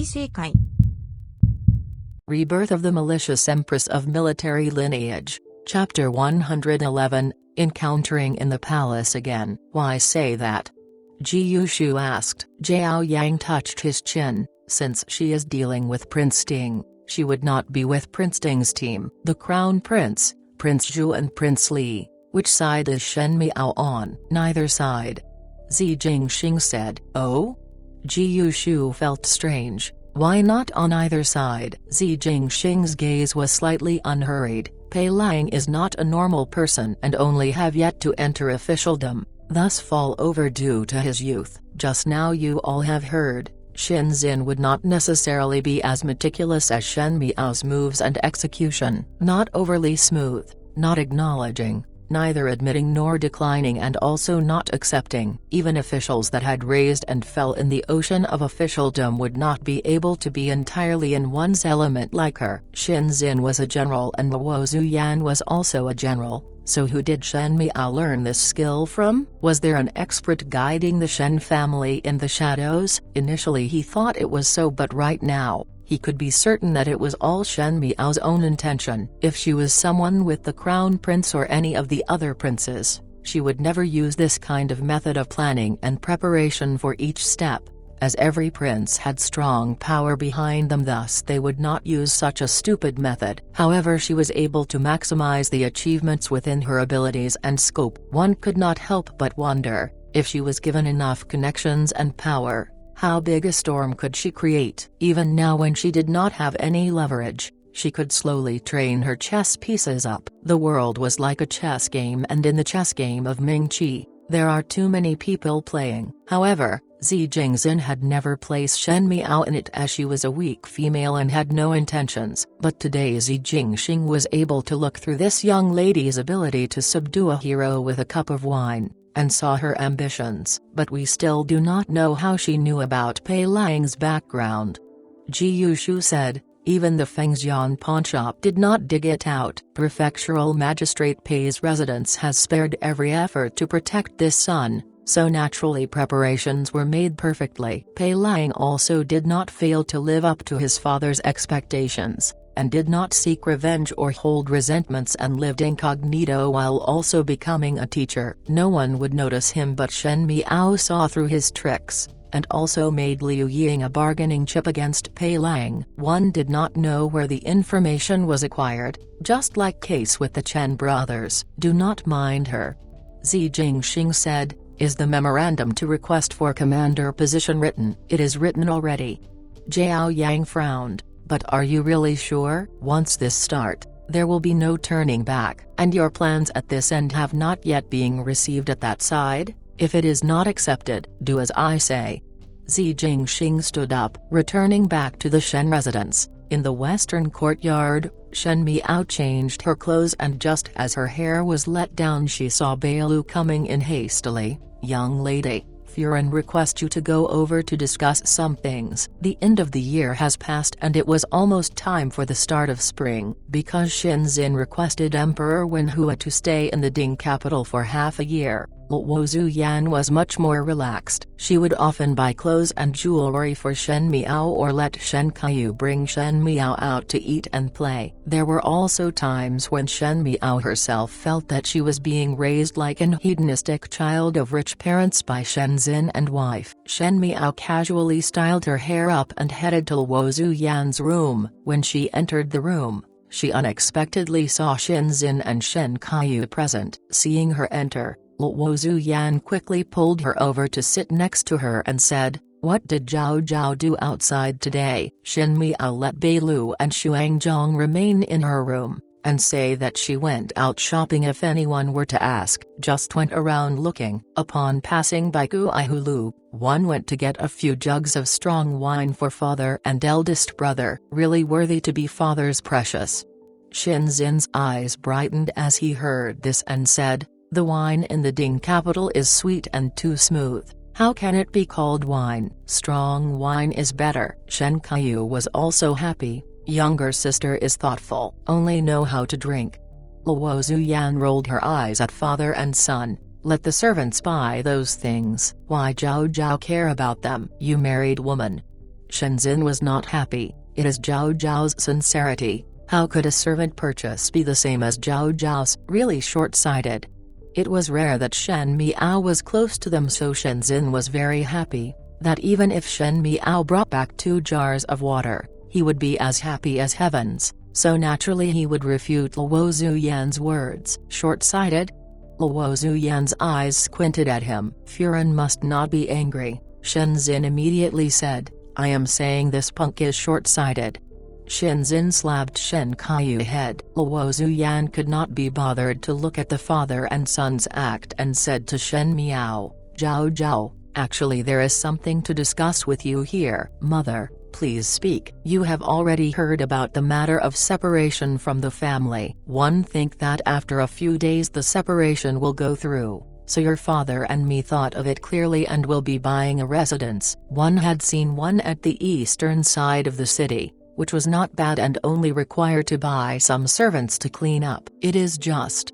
正解。 Rebirth of the Malicious Empress of Military Lineage, Chapter 111, Encountering in the Palace Again. Why say that? Ji Yushu asked. Zhao Yang touched his chin. Since she is dealing with Prince Ting, she would not be with Prince Ting's team. The Crown Prince, Prince Zhu and Prince Li. Which side is Shen Miao on? Neither side. Zi Jingxing said. Oh? Ji Yushu felt strange. Why not on either side? Zi Jingxing's gaze was slightly unhurried. Pei Lang is not a normal person and only have yet to enter officialdom, thus fall over due to his youth. Just now you all have heard, Shen Xin would not necessarily be as meticulous as Shen Miao's moves and execution. Not overly smooth, not acknowledging, neither admitting nor declining, and also not accepting. Even officials that had raised and fell in the ocean of officialdom would not be able to be entirely in one's element like her. Shen Xin was a general and Luo Zuyan was also a general, so who did Shen Miao learn this skill from? Was there an expert guiding the Shen family in the shadows? Initially he thought it was so, but right now, he could be certain that it was all Shen Miao's own intention. If she was someone with the Crown Prince or any of the other princes, she would never use this kind of method of planning and preparation for each step, as every prince had strong power behind them, thus they would not use such a stupid method. However, she was able to maximize the achievements within her abilities and scope. One could not help but wonder, if she was given enough connections and power, how big a storm could she create? Even now, when she did not have any leverage, she could slowly train her chess pieces up. The world was like a chess game, and in the chess game of Ming Qi, there are too many people playing. However, Zi Jingxin had never placed Shen Miao in it, as she was a weak female and had no intentions. But today Zi Jingxing was able to look through this young lady's ability to subdue a hero with a cup of wine, and saw her ambitions. But we still do not know how she knew about Pei Lang's background. Ji Yushu said. Even the Fengxian pawnshop did not dig it out. Prefectural Magistrate Pei's residence has spared every effort to protect this son, so naturally preparations were made perfectly. Pei Lang also did not fail to live up to his father's expectations, and did not seek revenge or hold resentments, and lived incognito while also becoming a teacher. No one would notice him, but Shen Miao saw through his tricks, and also made Liu Ying a bargaining chip against Pei Lang. One did not know where the information was acquired, just like case with the Chen brothers. Do not mind her. Zi Jingxing said. Is the memorandum to request for commander position written? It is written already. Zhao Yang frowned. But are you really sure? Once this start, there will be no turning back. And your plans at this end have not yet been received at that side? If it is not accepted, do as I say. Zi Jingxing stood up, returning back to the Shen residence. In the western courtyard, Shen Miao changed her clothes, and just as her hair was let down she saw Bailu coming in hastily. Young lady, Furen requests you to go over to discuss some things. The end of the year has passed and it was almost time for the start of spring. Because Shen Xin requested Emperor Wenhua to stay in the Ding capital for half a year, Luo Zuyan was much more relaxed. She would often buy clothes and jewelry for Shen Miao or let Shen Kaiyu bring Shen Miao out to eat and play. There were also times when Shen Miao herself felt that she was being raised like an hedonistic child of rich parents by Shen Xin and wife. Shen Miao casually styled her hair up and headed to Luo Zuyan's room. When she entered the room, she unexpectedly saw Shen Xin and Shen Kaiyu present. Seeing her enter, Luo Zuyan quickly pulled her over to sit next to her and said, "What did Zhao Zhao do outside today?" Shen Miao let Bailu and Xuanzhong remain in her room, and say that she went out shopping. If anyone were to ask, just went around looking. Upon passing by Guihulu, one went to get a few jugs of strong wine for father and eldest brother, really worthy to be father's precious. Shen Xin's eyes brightened as he heard this and said, "The wine in the Ding capital is sweet and too smooth. How can it be called wine? Strong wine is better." Shen Kaiyu was also happy. Younger sister is thoughtful, only know how to drink. Luo Zuyan rolled her eyes at father and son. Let the servants buy those things. Why Zhao Zhao care about them? You married woman. Shenzhen was not happy. It is Zhao Zhao's sincerity. How could a servant purchase be the same as Zhao Zhao's? Really short-sighted. It was rare that Shen Miao was close to them, so Shenzhen was very happy that even if Shen Miao brought back 2 jars of water, he would be as happy as heavens, so naturally he would refute Luo Zuyan's words. Short-sighted? Luo Zuyan's eyes squinted at him. Furen must not be angry, Shenzhen immediately said. I am saying this punk is short-sighted. Shenzhen slapped Shen Kaiu's head. Luo Zuyan could not be bothered to look at the father and son's act and said to Shen Miao, Zhao Zhao, actually there is something to discuss with you here. Mother, please speak. You have already heard about the matter of separation from the family. One think that after a few days the separation will go through, so your father and me thought of it clearly and will be buying a residence. One had seen one at the eastern side of the city, which was not bad and only required to buy some servants to clean up. It is just.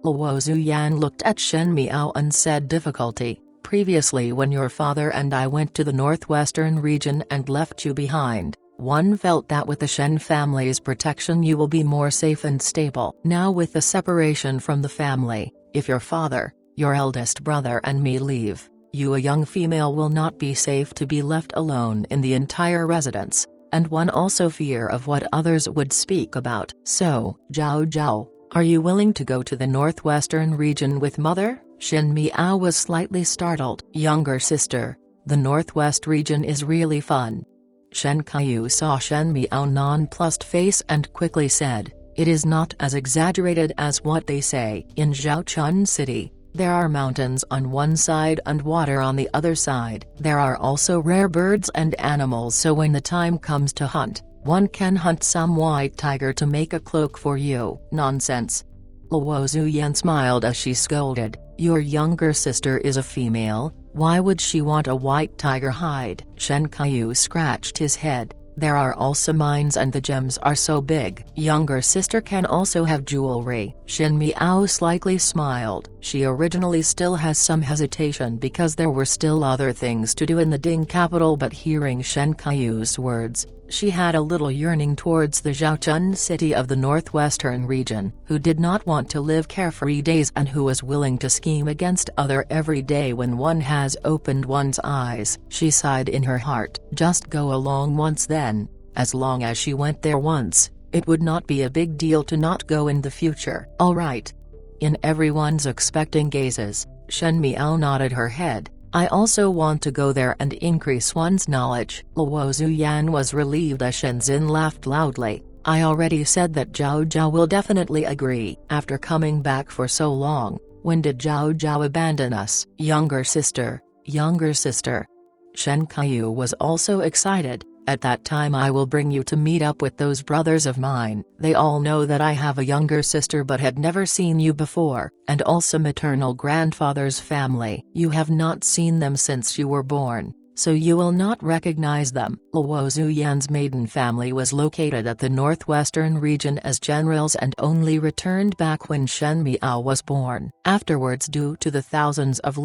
Luo Zuyan looked at Shen Miao and said difficulty. Previously when your father and I went to the northwestern region and left you behind, one felt that with the Shen family's protection you will be more safe and stable. Now with the separation from the family, if your father, your eldest brother and me leave, you a young female will not be safe to be left alone in the entire residence, and one also fear of what others would speak about. So, Zhao Zhao, are you willing to go to the northwestern region with mother? Shen Miao was slightly startled. Younger sister, the northwest region is really fun. Shen Kaiu saw Shen Miao nonplussed face and quickly said, it is not as exaggerated as what they say. In Zhaochun City, there are mountains on one side and water on the other side. There are also rare birds and animals, so when the time comes to hunt, one can hunt some white tiger to make a cloak for you. Nonsense. Luo Zuyan smiled as she scolded, your younger sister is a female, why would she want a white tiger hide? Shen Kaiu scratched his head. There are also mines and the gems are so big. Younger sister can also have jewelry. Shen Miao slightly smiled. She originally still has some hesitation because there were still other things to do in the Ding capital, but hearing Shen Kaiu's words, she had a little yearning towards the Zhaochun city of the northwestern region, who did not want to live carefree days and who was willing to scheme against other every day when one has opened one's eyes. She sighed in her heart. Just go along once then, as long as she went there once, it would not be a big deal to not go in the future. All right. In everyone's expecting gazes, Shen Miao nodded her head. I also want to go there and increase one's knowledge. Luo Zuyan was relieved as Shenzhen laughed loudly. I already said that Zhao Zhao will definitely agree. After coming back for so long, when did Zhao Zhao abandon us? Younger sister, younger sister. Shen Kaiu was also excited. At that time I will bring you to meet up with those brothers of mine. They all know that I have a younger sister but had never seen you before, and also maternal grandfather's family. You have not seen them since you were born, so you will not recognize them. Luo Zuyan's maiden family was located at the northwestern region as generals and only returned back when Shen Miao was born. Afterwards, due to the thousands of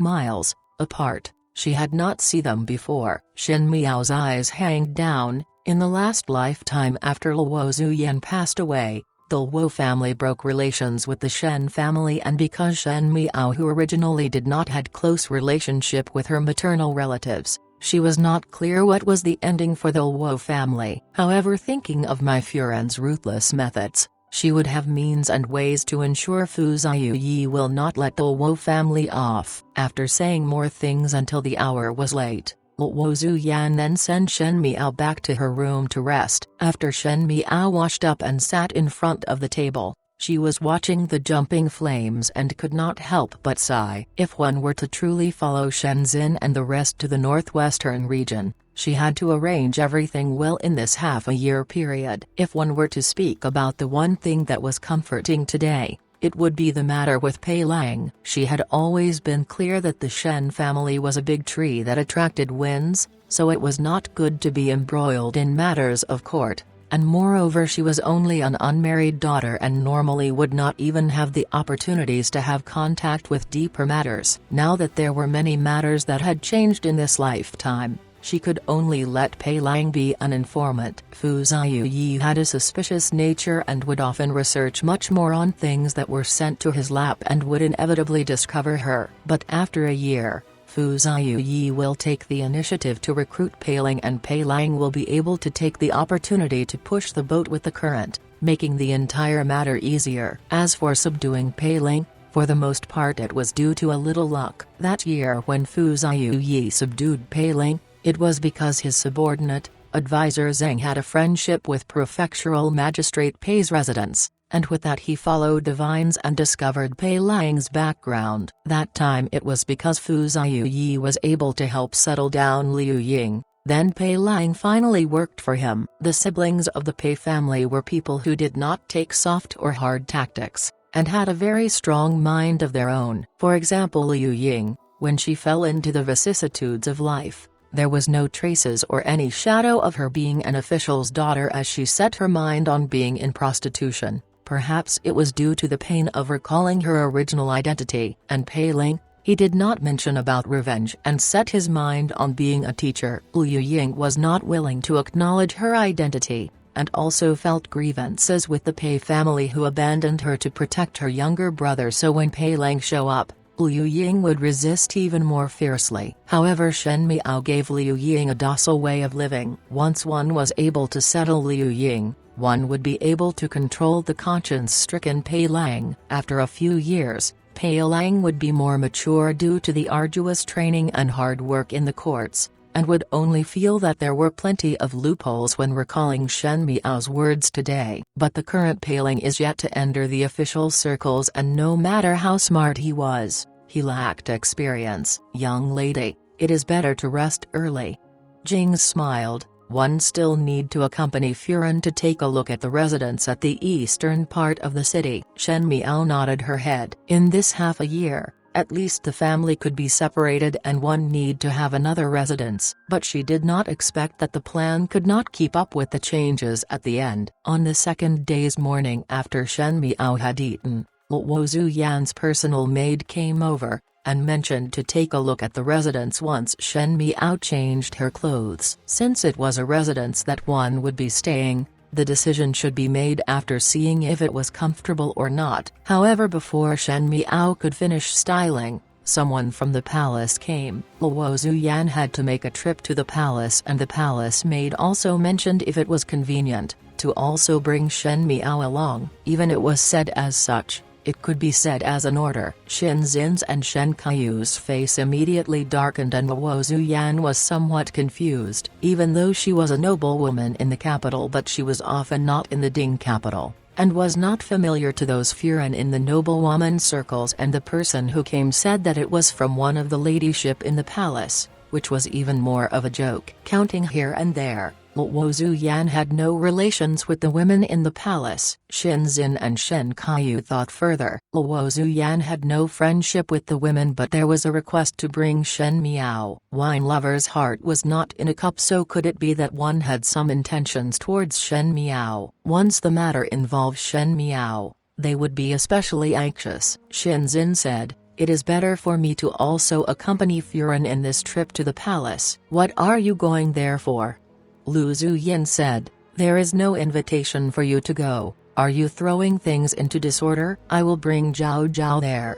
miles apart, she had not seen them before. Shen Miao's eyes hanged down. In the last lifetime after Luo Zuyan passed away, the Luo family broke relations with the Shen family, and because Shen Miao, who originally did not had close relationship with her maternal relatives, she was not clear what was the ending for the Luo family. However, thinking of Mai Furen's ruthless methods, she would have means and ways to ensure Fu Ziyu will not let the Luo family off. After saying more things until the hour was late, Luo Zuyan then sent Shen Miao back to her room to rest. After Shen Miao washed up and sat in front of the table, she was watching the jumping flames and could not help but sigh. If one were to truly follow Shenzhen and the rest to the northwestern region, she had to arrange everything well in this half-a-year period. If one were to speak about the one thing that was comforting today, it would be the matter with Pei Lang. She had always been clear that the Shen family was a big tree that attracted winds, so it was not good to be embroiled in matters of court, and moreover she was only an unmarried daughter and normally would not even have the opportunities to have contact with deeper matters. Now that there were many matters that had changed in this lifetime, She could only let Pei Lang be an informant. Fu Ziyu had a suspicious nature and would often research much more on things that were sent to his lap and would inevitably discover her. But after a year, Fu Ziyu will take the initiative to recruit Pei Lang, and Pei Lang will be able to take the opportunity to push the boat with the current, making the entire matter easier. As for subduing Pei Lang, for the most part it was due to a little luck. That year when Fu Ziyu subdued Pei Lang, it was because his subordinate, advisor Zheng had a friendship with prefectural magistrate Pei's residence, and with that he followed the vines and discovered Pei Lang's background. That time it was because Fu Ziyu was able to help settle down Liu Ying. Then Pei Lang finally worked for him. The siblings of the Pei family were people who did not take soft or hard tactics, and had a very strong mind of their own. For example, Liu Ying, when she fell into the vicissitudes of life, there was no traces or any shadow of her being an official's daughter as she set her mind on being in prostitution. Perhaps it was due to the pain of recalling her original identity. And Pei Lang, he did not mention about revenge and set his mind on being a teacher. Liu Ying was not willing to acknowledge her identity, and also felt grievances with the Pei family who abandoned her to protect her younger brother. So when Pei Lang show up, Liu Ying would resist even more fiercely. However, Shen Miao gave Liu Ying a docile way of living. Once one was able to settle Liu Ying, one would be able to control the conscience-stricken Pei Lang. After a few years, Pei Lang would be more mature due to the arduous training and hard work in the courts, and would only feel that there were plenty of loopholes when recalling Shen Miao's words today. But the current Pei Lang is yet to enter the official circles, and no matter how smart he was, he lacked experience. Young lady, it is better to rest early. Jing smiled. One still need to accompany Furen to take a look at the residence at the eastern part of the city. Shen Miao nodded her head. In this half a year, at least the family could be separated and one need to have another residence. But she did not expect that the plan could not keep up with the changes at the end. On the second day's morning after Shen Miao had eaten, Luo Zuyan's personal maid came over, and mentioned to take a look at the residence once Shen Miao changed her clothes. Since it was a residence that one would be staying, the decision should be made after seeing if it was comfortable or not. However, before Shen Miao could finish styling, someone from the palace came. Luo Zuyan had to make a trip to the palace, and the palace maid also mentioned if it was convenient to also bring Shen Miao along. Even it was said as such, it could be said as an order. Shen Zin's and Shen Kaiyu's face immediately darkened, and Luo Zuyan was somewhat confused. Even though she was a noblewoman in the capital, but she was often not in the Ding capital, and was not familiar to those Furen in the noblewoman circles, and the person who came said that it was from one of the ladyship in the palace, which was even more of a joke. Counting here and there, Luo Zuyan had no relations with the women in the palace. Shen Zin and Shen Kaiyu thought further. Luo Zuyan had no friendship with the women, but there was a request to bring Shen Miao. Wine lover's heart was not in a cup, so could it be that one had some intentions towards Shen Miao? Once the matter involved Shen Miao, they would be especially anxious. Shen Zin said, "It is better for me to also accompany Furen in this trip to the palace." "What are you going there for?" Lu Zuyin said, "There is no invitation for you to go. Are you throwing things into disorder?" "I will bring Zhao Zhao there."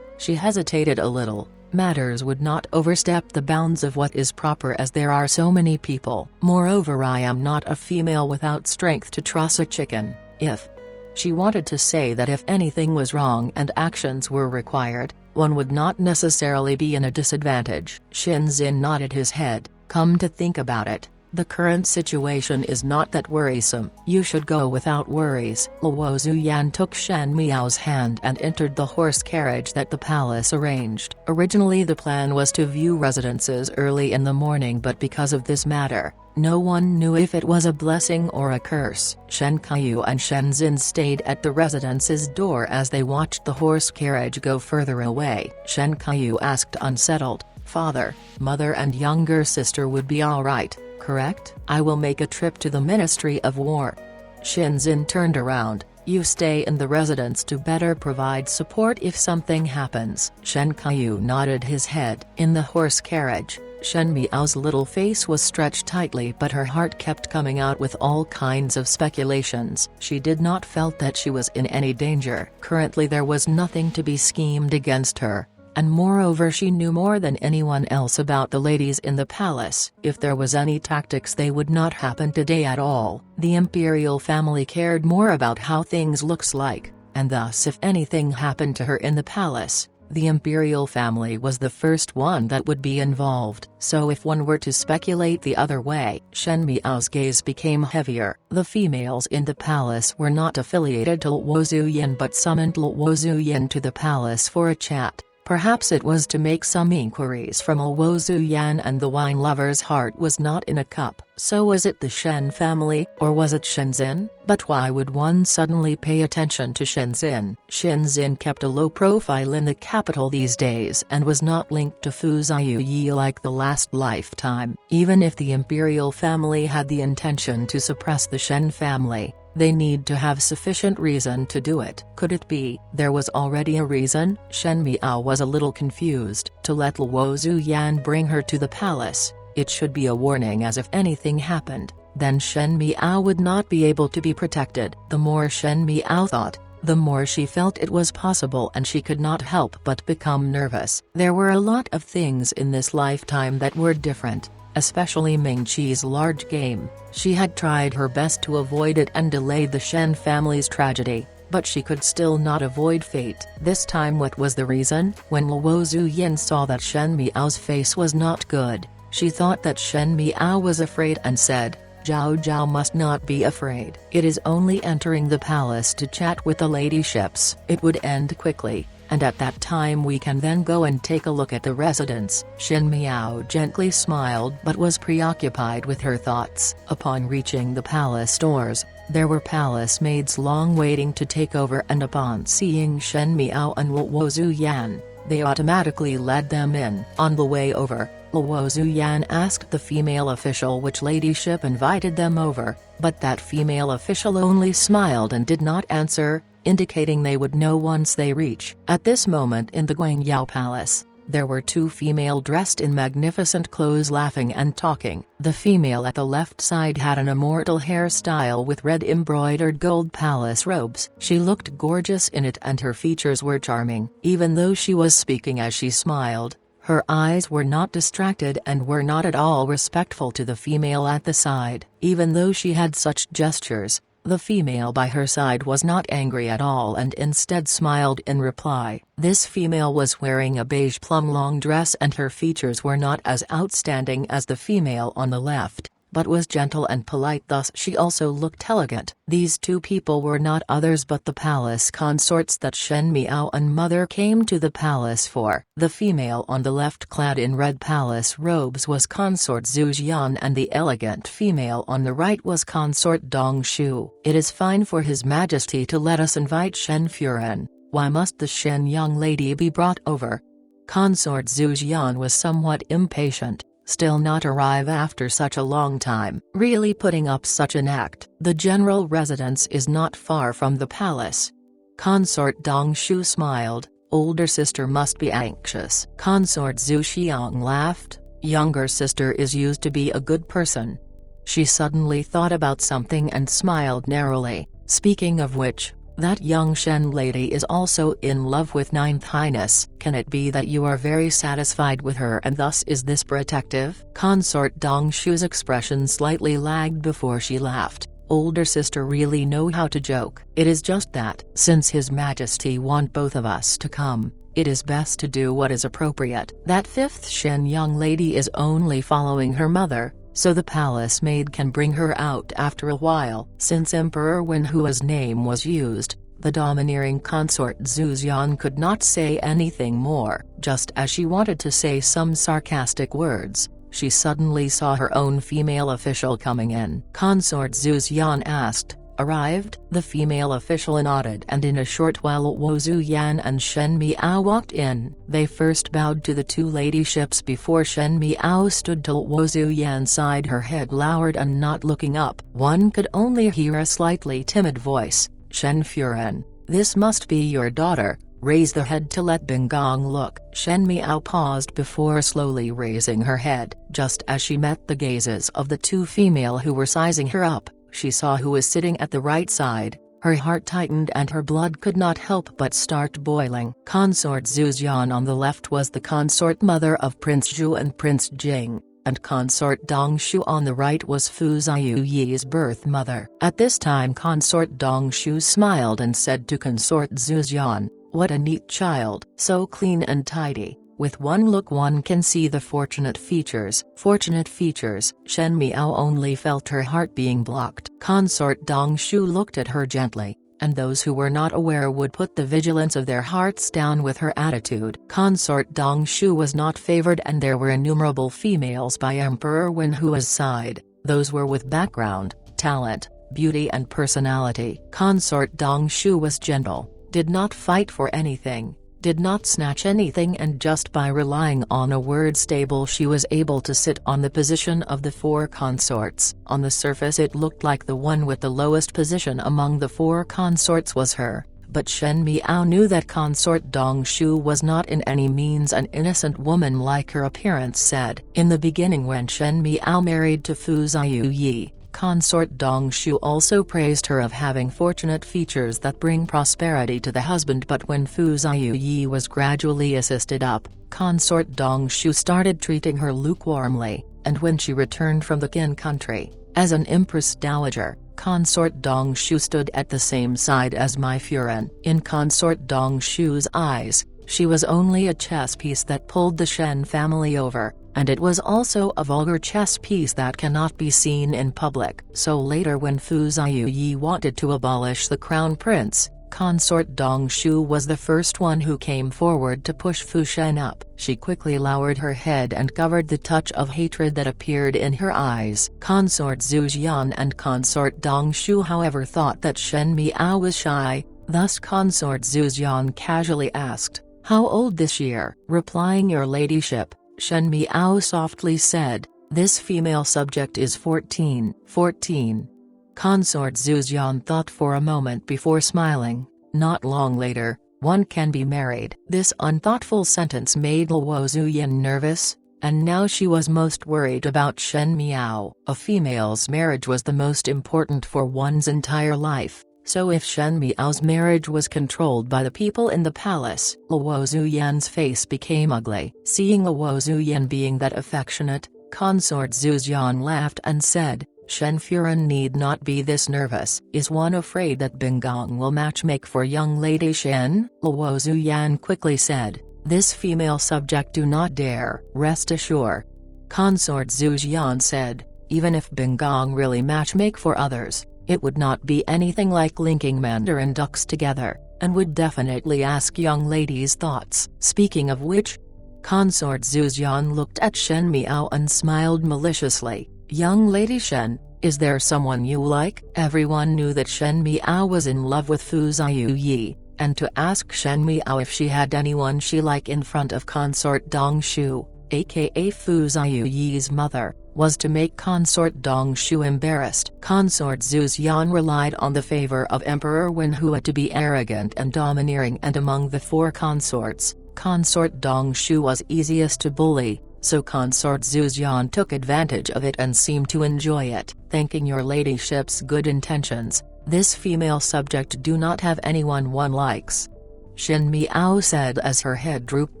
She hesitated a little. Matters would not overstep the bounds of what is proper, as there are so many people. Moreover, I am not a female without strength to truss a chicken. If she wanted to say that if anything was wrong and actions were required, one would not necessarily be in a disadvantage. Shin Zin nodded his head. "Come to think about it, the current situation is not that worrisome. You should go without worries." Luo Zuyan took Shen Miao's hand and entered the horse carriage that the palace arranged. Originally the plan was to view residences early in the morning, but because of this matter, no one knew if it was a blessing or a curse. Shen Kaiyu and Shen Zin stayed at the residence's door as they watched the horse carriage go further away. Shen Kaiyu asked unsettled, "Father, mother and younger sister would be alright, correct?" "I will make a trip to the Ministry of War." Shen Zin turned around. "You stay in the residence to better provide support if something happens." Shen Kaiyu nodded his head. In the horse carriage, Shen Miao's little face was stretched tightly, but her heart kept coming out with all kinds of speculations. She did not felt that she was in any danger. Currently there was nothing to be schemed against her, and moreover she knew more than anyone else about the ladies in the palace. If there was any tactics, they would not happen today at all. The imperial family cared more about how things looks like, and thus if anything happened to her in the palace, the imperial family was the first one that would be involved. So if one were to speculate the other way, Shen Miao's gaze became heavier. The females in the palace were not affiliated to Luo Zuyan but summoned Luo Zuyan to the palace for a chat. Perhaps it was to make some inquiries from Luo Zuyan, and the wine lover's heart was not in a cup. So was it the Shen family, or was it Shenzhen? But why would one suddenly pay attention to Shenzhen? Shenzhen kept a low profile in the capital these days and was not linked to Fu Ziyu like the last lifetime. Even if the imperial family had the intention to suppress the Shen family, they need to have sufficient reason to do it. Could it be there was already a reason? Shen Miao was a little confused. To let Luo Zuyan bring her to the palace, it should be a warning, as if anything happened, then Shen Miao would not be able to be protected. The more Shen Miao thought, the more she felt it was possible, and she could not help but become nervous. There were a lot of things in this lifetime that were different, especially Ming Qi's large game. She had tried her best to avoid it and delayed the Shen family's tragedy, but she could still not avoid fate. This time what was the reason? When Luo Zuyan saw that Shen Miao's face was not good, she thought that Shen Miao was afraid and said, "Zhao Zhao must not be afraid. It is only entering the palace to chat with the ladyships. It would end quickly, and at that time we can then go and take a look at the residence." Shen Miao gently smiled but was preoccupied with her thoughts. Upon reaching the palace doors, there were palace maids long waiting to take over, and upon seeing Shen Miao and Luo Zuyan, they automatically led them in. On the way over, Luo Zuyan asked the female official which ladyship invited them over, but that female official only smiled and did not answer, indicating they would know once they reach. At this moment in the Guangyao Palace, there were two female dressed in magnificent clothes laughing and talking. The female at the left side had an immortal hairstyle with red embroidered gold palace robes. She looked gorgeous in it and her features were charming. Even though she was speaking as she smiled, her eyes were not distracted and were not at all respectful to the female at the side. Even though she had such gestures, the female by her side was not angry at all and instead smiled in reply. This female was wearing a beige plum long dress and her features were not as outstanding as the female on the left, but was gentle and polite, thus she also looked elegant. These two people were not others but the palace consorts that Shen Miao and mother came to the palace for. The female on the left clad in red palace robes was consort Zhu Jian and the elegant female on the right was consort Dong Shu. "It is fine for His Majesty to let us invite Shen Furen. Why must the Shen young lady be brought over?" Consort Zhu Jian was somewhat impatient. Still not arrive after such a long time. Really putting up such an act. The general residence is not far from the palace. Consort Dong Shu smiled. Older sister must be anxious. Consort Zhu Xiang laughed. Younger sister is used to be a good person. She suddenly thought about something and smiled narrowly. Speaking of which, that young Shen lady is also in love with Ninth Highness. Can it be that you are very satisfied with her and thus is this protective? Consort Dong Shu's expression slightly lagged before she laughed. Older sister really know how to joke. It is just that, since His Majesty want both of us to come, it is best to do what is appropriate. That fifth Shen young lady is only following her mother, so the palace maid can bring her out after a while. Since Emperor Wen Hua's name was used, the domineering consort Zhu Jian could not say anything more. Just as she wanted to say some sarcastic words, she suddenly saw her own female official coming in. Consort Zhu Jian asked, "Arrived?" The female official nodded, and in a short while Luo Zuyan and Shen Miao walked in. They first bowed to the two ladyships before Shen Miao stood to Luo Zuyan's side, her head lowered and not looking up. One could only hear a slightly timid voice, "Shen Furen, this must be your daughter." raise the head to let Bingong look. Shen Miao paused before slowly raising her head. Just as she met the gazes of the two female who were sizing her up, she saw who was sitting at the right side. Her heart tightened and her blood could not help but start boiling. Consort Zhu Xian on the left was the consort mother of Prince Zhu and Prince Jing, and consort Dong Shu on the right was Fu Ziyu Yi's birth mother. At this time consort Dong Shu smiled and said to consort Zhu Xian, "What a neat child, so clean and tidy. With one look one can see the fortunate features." Fortunate features. Shen Miao only felt her heart being blocked. Consort Dong Shu looked at her gently, and those who were not aware would put the vigilance of their hearts down with her attitude. Consort Dong Shu was not favored and there were innumerable females by Emperor Wen Hua's side. Those were with background, talent, beauty and personality. Consort Dong Shu was gentle, did not fight for anything, did not snatch anything, and just by relying on a word stable she was able to sit on the position of the four consorts. On the surface it looked like the one with the lowest position among the four consorts was her, but Shen Miao knew that consort Dong Shu was not in any means an innocent woman like her appearance said. In the beginning when Shen Miao married to Fu Ziyu Yi, consort Dong Shu also praised her of having fortunate features that bring prosperity to the husband, but when Fu Ziyu Yi was gradually assisted up, consort Dong Shu started treating her lukewarmly, and when she returned from the Qin country, as an empress dowager, consort Dong Shu stood at the same side as Mai Furan. In consort Dong Shu's eyes, she was only a chess piece that pulled the Shen family over, and it was also a vulgar chess piece that cannot be seen in public. So later when Fu Ziyu Yi wanted to abolish the crown prince, consort Dong Shu was the first one who came forward to push Fu Shen up. She quickly lowered her head and covered the touch of hatred that appeared in her eyes. Consort Zhu Xian and consort Dong Shu however thought that Shen Miao was shy, thus consort Zhu Xian casually asked, "How old this year?" Replying, "Your ladyship," Shen Miao softly said, "This female subject is 14. 14. Consort Zhu Xian thought for a moment before smiling. Not long later, one can be married. This unthoughtful sentence made Luo Zuyan nervous, and now she was most worried about Shen Miao. A female's marriage was the most important for one's entire life. So if Shen Miao's marriage was controlled by the people in the palace, Luo Zuyan's face became ugly. Seeing Luo Zuyan being that affectionate, consort Zhu Xian laughed and said, "Shen Furan need not be this nervous. Is one afraid that Bingong will matchmake for young lady Shen?" Luo Zuyan quickly said, "This female subject do not dare." "Rest assured," consort Zhu Xian said, "even if Bingong really matchmake for others, it would not be anything like linking Mandarin ducks together, and would definitely ask young ladies' thoughts." Speaking of which, consort Zhu Xian looked at Shen Miao and smiled maliciously. "Young lady Shen, is there someone you like?" Everyone knew that Shen Miao was in love with Fu Ziyu Yi, and to ask Shen Miao if she had anyone she liked in front of consort Dong Shu, aka Fu Ziyu Yi's mother, was to make consort Dong Shu embarrassed. Consort Zhu Xian relied on the favor of Emperor Wen Hua to be arrogant and domineering, and among the four consorts, consort Dong Shu was easiest to bully, so consort Zhu Xian took advantage of it and seemed to enjoy it. "Thanking your ladyship's good intentions, this female subject do not have anyone one likes," Shen Miao said as her head drooped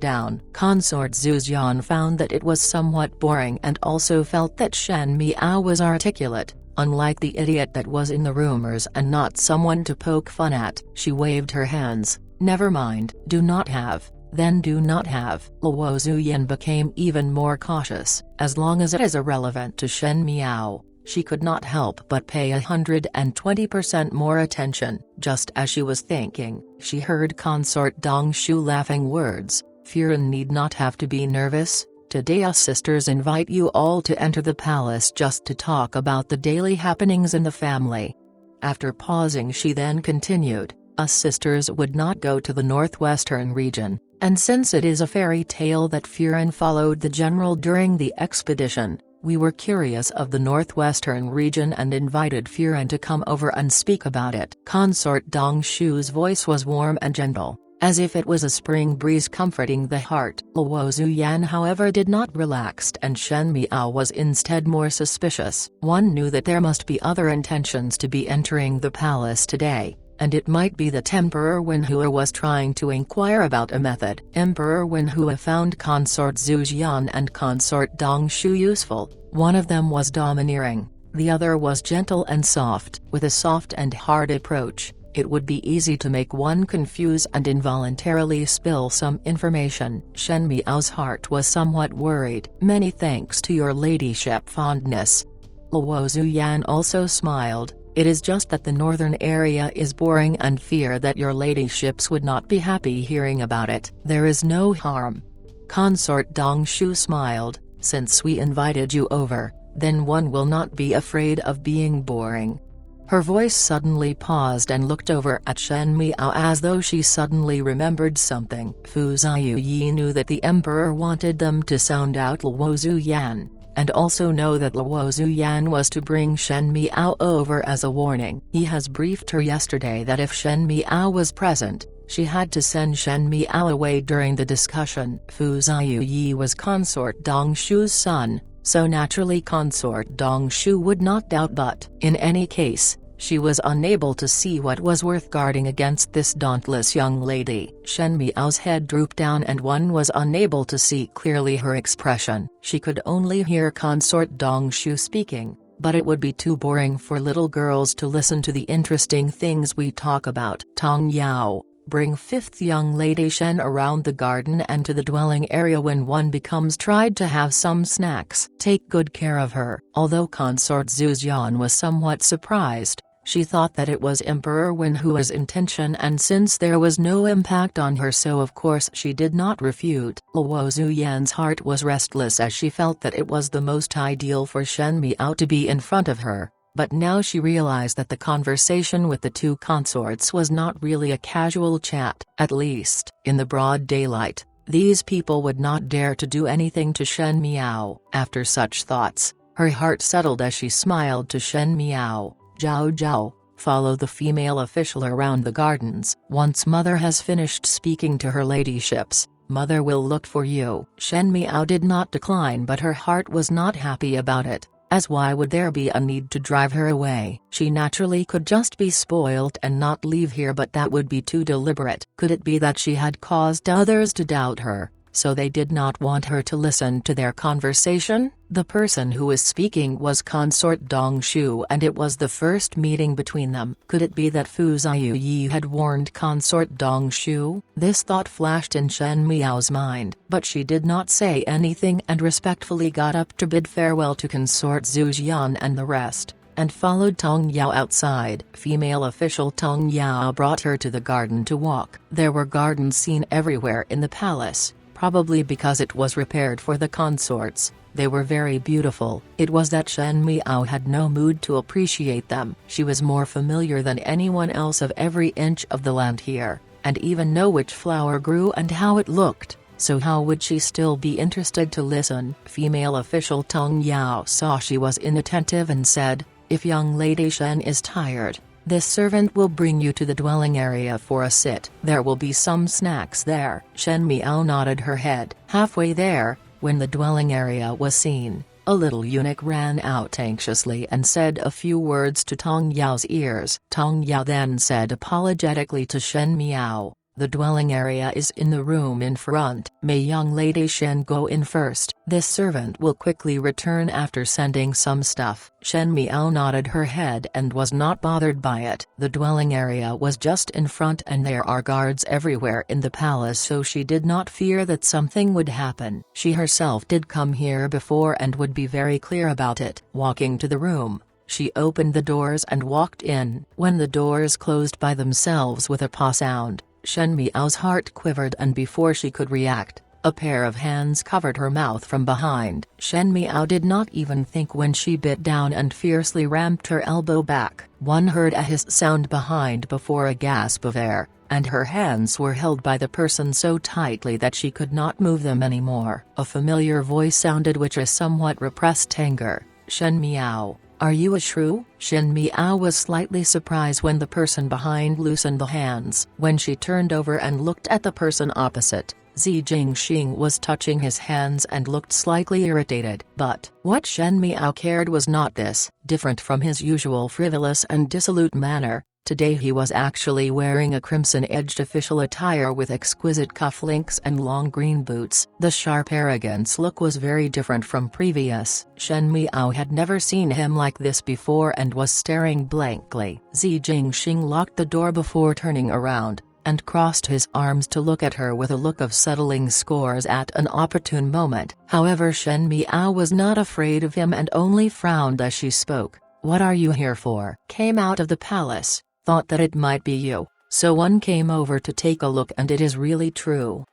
down. Consort Zhu Xian found that it was somewhat boring and also felt that Shen Miao was articulate, unlike the idiot that was in the rumors and not someone to poke fun at. She waved her hands, "Never mind. Do not have, then do not have." Luo Zuyan became even more cautious. As long as it is irrelevant to Shen Miao, she could not help but pay 120% more attention. Just as she was thinking, she heard consort Dong Shu laughing words, "Furan need not have to be nervous. Today us sisters invite you all to enter the palace just to talk about the daily happenings in the family." After pausing she then continued, "Us sisters would not go to the northwestern region, and since it is a fairy tale that Furan followed the general during the expedition, we were curious of the northwestern region and invited Furan to come over and speak about it." Consort Dong Shu's voice was warm and gentle, as if it was a spring breeze comforting the heart. Luo Zuyan however did not relax, and Shen Miao was instead more suspicious. One knew that there must be other intentions to be entering the palace today, and it might be that Emperor Wenhua was trying to inquire about a method. Emperor Wenhua found Consort Zhu Jian and Consort Dong Shu useful. One of them was domineering, the other was gentle and soft. With a soft and hard approach, it would be easy to make one confuse and involuntarily spill some information. Shen Miao's heart was somewhat worried. Many thanks to your ladyship fondness. Luo Zuyan also smiled. It is just that the northern area is boring and fear that your ladyships would not be happy hearing about it. There is no harm. Consort Dong Shu smiled. Since we invited you over, then one will not be afraid of being boring. Her voice suddenly paused and looked over at Shen Miao as though she suddenly remembered something. Fu Ziyi knew that the emperor wanted them to sound out Luo Zuyan, and also know that Luo Zuyan was to bring Shen Miao over as a warning. He has briefed her yesterday that if Shen Miao was present, she had to send Shen Miao away during the discussion. Fu Ziyi was Consort Dong Shu's son, so naturally Consort Dong Shu would not doubt, but in any case, she was unable to see what was worth guarding against this dauntless young lady. Shen Miao's head drooped down and one was unable to see clearly her expression. She could only hear Consort Dong Shu speaking, but it would be too boring for little girls to listen to the interesting things we talk about. Tong Yao, bring fifth young lady Shen around the garden and to the dwelling area when one becomes tried to have some snacks. Take good care of her. Although Consort Zhu Jian was somewhat surprised, she thought that it was Emperor Wenhua's intention, and since there was no impact on her, so of course she did not refute. Luo Zuyan's heart was restless as she felt that it was the most ideal for Shen Miao to be in front of her. But now she realized that the conversation with the two consorts was not really a casual chat. At least, in the broad daylight, these people would not dare to do anything to Shen Miao. After such thoughts, her heart settled as she smiled to Shen Miao. Zhao Zhao, follow the female official around the gardens. Once mother has finished speaking to her ladyships, mother will look for you. Shen Miao did not decline, but her heart was not happy about it, as why would there be a need to drive her away? She naturally could just be spoiled and not leave here, but that would be too deliberate. Could it be that she had caused others to doubt her, so they did not want her to listen to their conversation? The person who was speaking was Consort Dong Shu, and it was the first meeting between them. Could it be that Fu Ziyi had warned Consort Dong Shu? This thought flashed in Shen Miao's mind, but she did not say anything and respectfully got up to bid farewell to Consort Zhu Jian and the rest, and followed Tong Yao outside. Female official Tong Yao brought her to the garden to walk. There were gardens seen everywhere in the palace, probably because it was repaired for the consorts. They were very beautiful. It was that Shen Miao had no mood to appreciate them. She was more familiar than anyone else of every inch of the land here, and even know which flower grew and how it looked, so how would she still be interested to listen? Female official Tong Yao saw she was inattentive and said, if young lady Shen is tired, this servant will bring you to the dwelling area for a sit. There will be some snacks there. Shen Miao nodded her head. Halfway there, when the dwelling area was seen, a little eunuch ran out anxiously and said a few words to Tong Yao's ears. Tong Yao then said apologetically to Shen Miao, the dwelling area is in the room in front. May young lady Shen go in first. This servant will quickly return after sending some stuff. Shen Miao nodded her head and was not bothered by it. The dwelling area was just in front and there are guards everywhere in the palace, so she did not fear that something would happen. She herself did come here before and would be very clear about it. Walking to the room, she opened the doors and walked in. When the doors closed by themselves with a paw sound, Shen Miao's heart quivered, and before she could react, a pair of hands covered her mouth from behind. Shen Miao did not even think when she bit down and fiercely ramped her elbow back. One heard a hiss sound behind before a gasp of air, and her hands were held by the person so tightly that she could not move them anymore. A familiar voice sounded which is somewhat repressed anger. Shen Miao, Are you a shrew? Shen Miao was slightly surprised when the person behind loosened the hands. When she turned over and looked at the person opposite, Zi Jingxing was touching his hands and looked slightly irritated. But what Shen Miao cared was not this. Different from his usual frivolous and dissolute manner, today he was actually wearing a crimson-edged official attire with exquisite cufflinks and long green boots. The sharp arrogance look was very different from previous. Shen Miao had never seen him like this before and was staring blankly. Zi Jingxing locked the door before turning around, and crossed his arms to look at her with a look of settling scores at an opportune moment. However, Shen Miao was not afraid of him and only frowned as she spoke. What are you here for? Came out of the palace. Thought that it might be you, so one came over to take a look, and it is really true.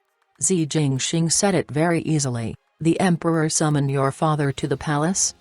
Zi Jingxing said it very easily. The emperor summoned your father to the palace?